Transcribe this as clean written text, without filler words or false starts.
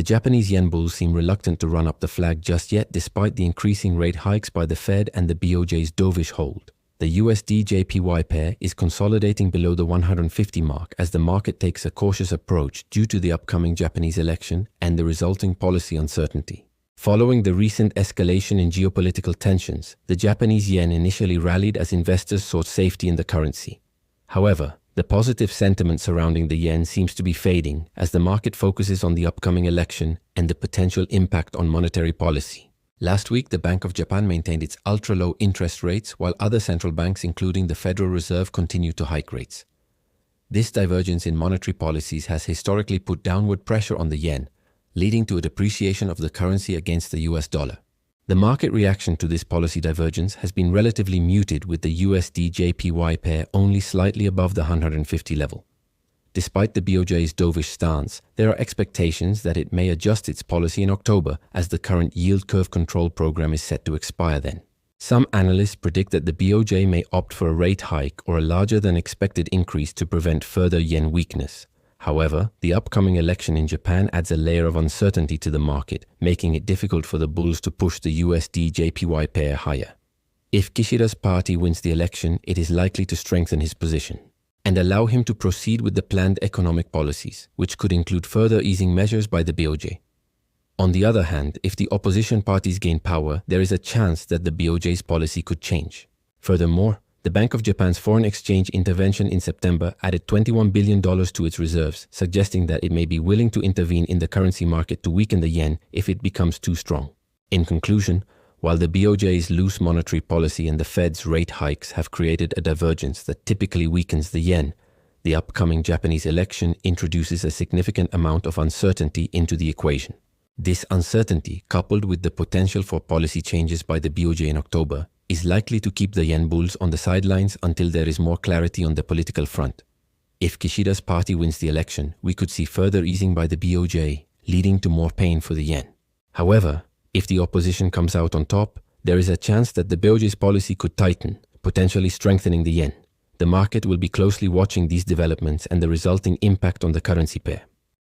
The Japanese yen bulls seem reluctant to run up the flag just yet despite the increasing rate hikes by the Fed and the BOJ's dovish hold. The USD-JPY pair is consolidating below the 150 mark as the market takes a cautious approach due to the upcoming Japanese election and the resulting policy uncertainty. Following the recent escalation in geopolitical tensions, the Japanese yen initially rallied as investors sought safety in the currency. However, the positive sentiment surrounding the yen seems to be fading as the market focuses on the upcoming election and the potential impact on monetary policy. Last week, the Bank of Japan maintained its ultra-low interest rates while other central banks, including the Federal Reserve, continued to hike rates. This divergence in monetary policies has historically put downward pressure on the yen, leading to a depreciation of the currency against the US dollar. The market reaction to this policy divergence has been relatively muted, with the USD-JPY pair only slightly above the 150 level. Despite the BOJ's dovish stance, there are expectations that it may adjust its policy in October as the current yield curve control program is set to expire then. Some analysts predict that the BOJ may opt for a rate hike or a larger than expected increase to prevent further yen weakness. However, the upcoming election in Japan adds a layer of uncertainty to the market, making it difficult for the bulls to push the USD-JPY pair higher. If Kishida's party wins the election, it is likely to strengthen his position and allow him to proceed with the planned economic policies, which could include further easing measures by the BOJ. On the other hand, if the opposition parties gain power, there is a chance that the BOJ's policy could change. Furthermore, the Bank of Japan's foreign exchange intervention in September added $21 billion to its reserves, suggesting that it may be willing to intervene in the currency market to weaken the yen if it becomes too strong. In conclusion, while the BOJ's loose monetary policy and the Fed's rate hikes have created a divergence that typically weakens the yen, the upcoming Japanese election introduces a significant amount of uncertainty into the equation. This uncertainty, coupled with the potential for policy changes by the BOJ in October, is likely to keep the yen bulls on the sidelines until there is more clarity on the political front. If Kishida's party wins the election, we could see further easing by the BOJ, leading to more pain for the yen. However, if the opposition comes out on top, there is a chance that the BOJ's policy could tighten, potentially strengthening the yen. The market will be closely watching these developments and the resulting impact on the currency pair.